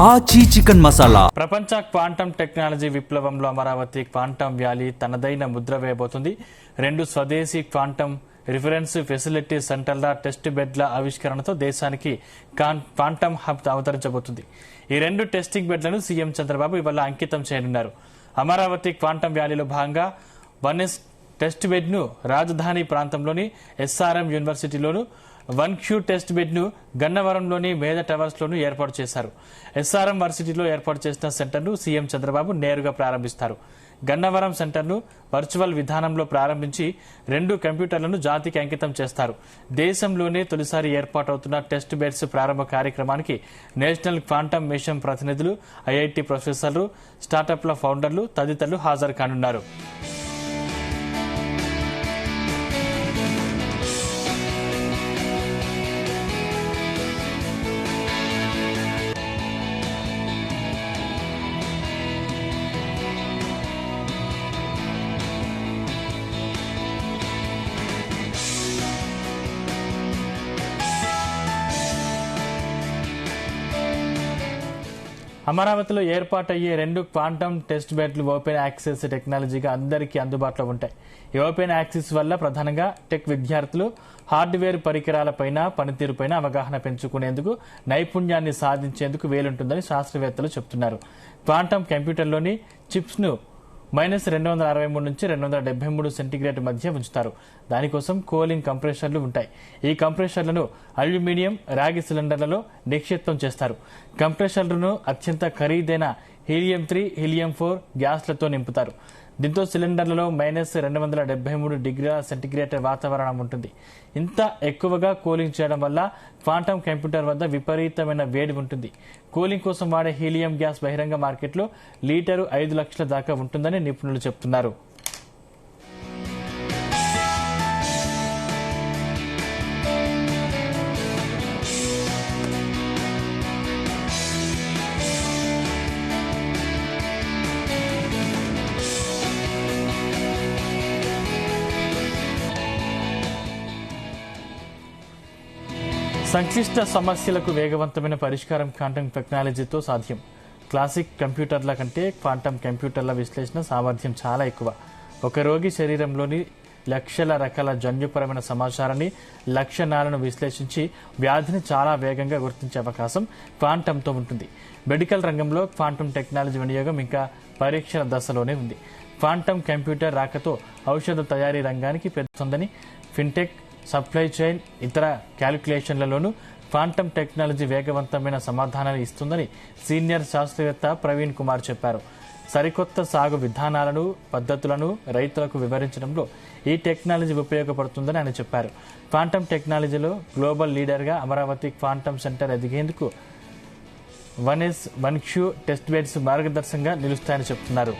ఆచి చికెన్ మసాలా. ప్రపంచ quantum technology విప్లవంలో అమరావతి క్వాంటం వ్యాలీ తనదైన ముద్ర వేయబోతుంది. 2 స్వదేశీ క్వాంటం రిఫరెన్స్ ఫెసిలిటీ సెంటర్ల టెస్ట్ బెడ్ల ఆవిష్కరణతో దేశానికి క్వాంటం హబ్ అవతరించబోతుంది. ఈ 2 టెస్టింగ్ బెడ్లను సీఎం చంద్రబాబు ఇవాళ అంకితం చేయనున్నారు. అమరావతి క్వాంటం వ్యాలీలో భాగంగా 1S టెస్ట్ బెడ్ ను రాజధాని ప్రాంతంలోని ఎస్ఆర్ఎం యూనివర్సిటీలోను, 1Q టెస్ట్ బెడ్ ను గన్నవరంలోని మేధ టవర్స్ లోను ఏర్పాటు చేశారు. ఎస్ఆర్ఎం వర్సిటీలో ఏర్పాటు చేసిన సెంటర్ ను సీఎం చంద్రబాబు నేరుగా ప్రారంభిస్తారు. గన్నవరం సెంటర్ ను వర్చువల్ విధానంలో ప్రారంభించి 2 కంప్యూటర్లను జాతికి అంకితం చేస్తారు. దేశంలోనే తొలిసారి ఏర్పాటవుతున్న టెస్ట్ బెడ్స్ ప్రారంభ కార్యక్రమానికి నేషనల్ క్వాంటమ్ మిషన్ ప్రతినిధులు, ఐఐటి ప్రొఫెసర్లు, స్టార్టప్ల ఫౌండర్లు తదితరులు హాజరు కానున్నారు. అమరావతిలో ఏర్పాటయ్యే 2 క్వాంటమ్ టెస్ట్ బెడ్లు ఓపెన్ యాక్సెస్ టెక్నాలజీగా అందరికీ అందుబాటులో ఉంటాయి. ఈ ఓపెన్ యాక్సెస్ వల్ల ప్రధానంగా టెక్ విద్యార్థులు హార్డ్వేర్ పరికరాలపైన, పనితీరుపైన అవగాహన పెంచుకునేందుకు, నైపుణ్యాన్ని సాధించేందుకు వీలుంటుందని శాస్త్రవేత్తలు చెబుతున్నారు. క్వాంటమ్ కంప్యూటర్లోని చిప్స్ ను -263 నుంచి 273 సెంటీగ్రేడ్ మధ్య ఉంచుతారు. దానికోసం కూలింగ్ కంప్రెషర్లు ఉంటాయి. ఈ కంప్రెషర్లను అల్యూమినియం, రాగి సిలిండర్లలో నిక్షిప్తం చేస్తారు. కంప్రెషర్లను అత్యంత ఖరీదైన హీలియం-3, హీలియం-4 గ్యాస్లతో నింపుతారు. దీంతో సిలిండర్లలో -273 డిగ్రీల సెంటీగ్రేడ్ వాతావరణం ఉంటుంది. ఇంత ఎక్కువగా కూలింగ్ చేయడం వల్ల క్వాంటమ్ కంప్యూటర్ వద్ద విపరీతమైన వేడి ఉంటుంది. కూలింగ్ కోసం వాడే హీలియం గ్యాస్ బహిరంగ మార్కెట్లో లీటరు 5 లక్షల దాకా ఉంటుందని నిపుణులు చెబుతున్నారు. సంక్లిష్ట సమస్యలకు వేగవంతమైన పరిష్కారం క్వాంటమ్ టెక్నాలజీతో సాధ్యం. క్లాసిక్ కంప్యూటర్ల కంటే క్వాంటమ్ కంప్యూటర్ల విశ్లేషణ సామర్థ్యం చాలా ఎక్కువ. ఒక రోగి శరీరంలోని లక్షల రకాల జన్యుపరమైన సమాచారాన్ని, లక్షణాలను విశ్లేషించి వ్యాధిని చాలా వేగంగా గుర్తించే అవకాశం క్వాంటంతో ఉంటుంది. మెడికల్ రంగంలో క్వాంటమ్ టెక్నాలజీ వినియోగం ఇంకా పరీక్షణ దశలోనే ఉంది. క్వాంటమ్ కంప్యూటర్ రాకతో ఔషధ తయారీ రంగానికి పెరుగుతుందని, ఫిన్టెక్, సప్లై చైన్, ఇతర క్యాలిక్యులేషన్లలోనూ క్వాంటమ్ టెక్నాలజీ వేగవంతమైన సమాధానాలు ఇస్తుందని సీనియర్ శాస్త్రవేత్త ప్రవీణ్ కుమార్ చెప్పారు. సరికొత్త సాగు విధానాలను, పద్ధతులను రైతులకు వివరించడంలో ఈ టెక్నాలజీ ఉపయోగపడుతుందని ఆయన చెప్పారు. క్వాంటమ్ టెక్నాలజీలో గ్లోబల్ లీడర్గా అమరావతి క్వాంటమ్ సెంటర్ ఎదిగేందుకు 1S, 1Q టెస్ట్ బెడ్స్ మార్గదర్శకంగా నిలుస్తాయని చెబుతున్నారు.